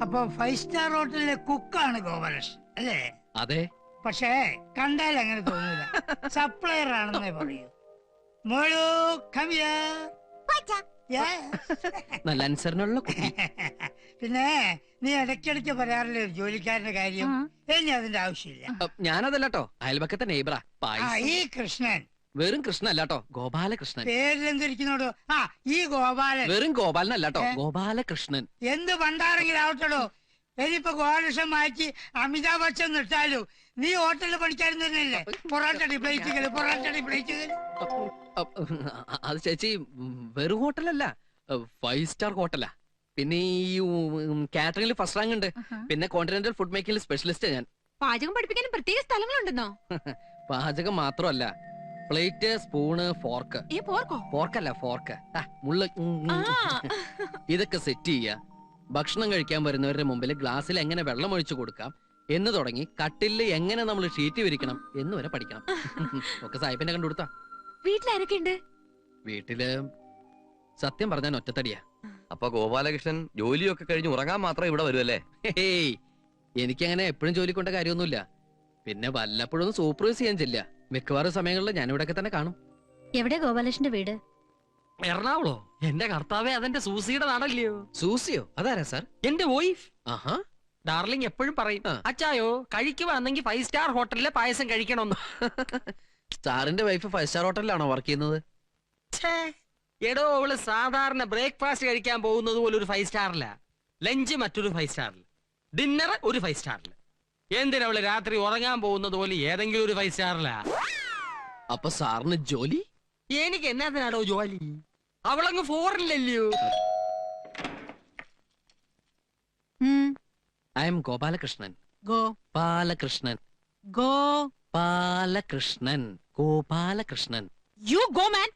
അപ്പൊ 5 സ്റ്റാർ ഹോട്ടലിലെ കുക്കാണ് ഗോപാലകൃഷ്ണൻ അല്ലേ? അതെ. പക്ഷേ കണ്ടാൽ അങ്ങനെ തോന്നൂല. സപ്ലയർ ആണെന്നേ പറയൂ. മോളു come here. Yes. നല്ല അനുസരണമുള്ള കുട്ടി. പിന്നെ നീ ഇടയ്ക്കിടയ്ക്ക് പറയാറില്ലേ ഒരു ജോലിക്കാരന്റെ കാര്യം? ഇനി അതിന്റെ ആവശ്യമില്ല. ഞാനതല്ലോ അയൽപക്കത്തെ നെയ്ബറാ. ഈ കൃഷ്ണൻ വെറും കൃഷ്ണനല്ലാട്ടോ, ഗോപാലകൃഷ്ണൻ. പേരിലെന്തിരിക്കുന്നോടോ? ഈ ഗോപാലൻ. വെറും ഗോപാലനല്ലാട്ടോ, ഗോപാലകൃഷ്ണൻ. എന്ത് പണ്ടാരെങ്കിലും ആവട്ടടോ. ഇനിയിപ്പോ ഗോപാലകൃഷ്ണൻ മാറ്റി അമിതാഭ് ബച്ചൻ ഇട്ടാലോ? നീ ഹോട്ടലിൽ പണിക്കാരൻ തന്നെയല്ലേ? പൊറോട്ട പ്ലേറ്റുകള്. അത് ചേച്ചി വെറും ഹോട്ടലല്ല, 5 സ്റ്റാർ ഹോട്ടലാ. പിന്നെ ഈ കാറ്ററിംഗിൽ ഫസ്റ്റ് റാങ്ക് ഉണ്ട്. പിന്നെ കോണ്ടിനെന്റൽ ഫുഡ് മേക്കിംഗ് സ്പെഷ്യലിസ്റ്റ് ഞാൻ. പാചകം പഠിപ്പിക്കാൻ പ്രത്യേക സ്ഥലങ്ങളുണ്ടെന്നോ? പാചകം മാത്രമല്ല, പ്ലേറ്റ്, സ്പൂണ്, ഫോർക്ക്. ഫോർക്കല്ല, ഫോർക്ക്. ഇതൊക്കെ സെറ്റ് ചെയ്യാ. ഭക്ഷണം കഴിക്കാൻ വരുന്നവരുടെ മുമ്പിൽ ഗ്ലാസ്സിൽ എങ്ങനെ വെള്ളം ഒഴിച്ചു കൊടുക്കാം എന്ന് തുടങ്ങി കട്ടിലിൽ എങ്ങനെ നമ്മൾ ഷീറ്റ് വിരിക്കണം എന്ന് വരെ പഠിക്കണം. ഒക്കെ സാഹിബിനെ കണ്ടുകൊടുത്താ. വീട്ടിലാരൊക്കെയുണ്ട്? വീട്ടില് സത്യം പറഞ്ഞാൽ ഒറ്റത്തടിയാ. അപ്പൊ ഗോപാലകൃഷ്ണൻ ജോലിയൊക്കെ കഴിഞ്ഞ് ഉറങ്ങാൻ മാത്രം ഇവിടെ വരുമല്ലേ? ഹേയ്, എനിക്കങ്ങനെ എപ്പോഴും ജോലി കൊണ്ട കാര്യമൊന്നുമില്ല. പിന്നെ വല്ലപ്പോഴും സൂപ്പർവൈസ് ചെയ്യാൻ ചെല്ല. മിക്കവാറും സമയങ്ങളിൽ ഞാൻ ഇവിടെയൊക്കെ തന്നെ കാണും. എവിടെ ഗോപാലകൃഷ്ണന്റെ വീട്? എറണാകുളോ? എന്റെ കർത്താവേ, അതെന്റെ സൂസിയുടെ നാടല്ലയോ? സൂസിയോ? അതാരാ സാർ? എന്റെ വൈഫ്. ആഹാ. ഡാർലിംഗ് എപ്പോഴും പറയും, അച്ചായോ കഴിക്കുവാണെങ്കിൽ 5 സ്റ്റാർ ഹോട്ടലിലെ പായസം കഴിക്കണമെന്ന്. സാറിന്റെ വൈഫ് 5 സ്റ്റാർ ഹോട്ടലിലാണോ വർക്ക് ചെയ്യുന്നത്? എടോ, അവള് സാധാരണ ബ്രേക്ക്ഫാസ്റ്റ് കഴിക്കാൻ പോകുന്നത് പോലെ ഒരു 5 സ്റ്റാറില, ലഞ്ച് മറ്റൊരു 5 സ്റ്റാറിൽ, ഡിന്നർ ഒരു 5 സ്റ്റാറിൽ. എന്തിനവള് രാത്രി ഉറങ്ങാൻ പോകുന്നത് പോലെ ഏതെങ്കിലും ഒരു 5 സ്റ്റാറിലാ. അപ്പൊ സാറിന് ജോലി? എനിക്ക് എന്നാത്തിനാടോ ജോലി? അവളങ്ങ് ഫോറിനില്ലല്ലോ. I'm Gopalakrishnan. Gopalakrishnan. Gopalakrishnan. You go, man.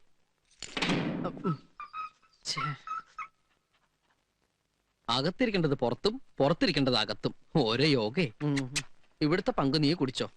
അകത്തിരിക്കേണ്ടത് പുറത്തും, പുറത്തിരിക്കേണ്ടത് അകത്തും. ഓരോ യോഗേ. ഇവിടുത്തെ പങ്ക് നീ കുടിച്ചോ.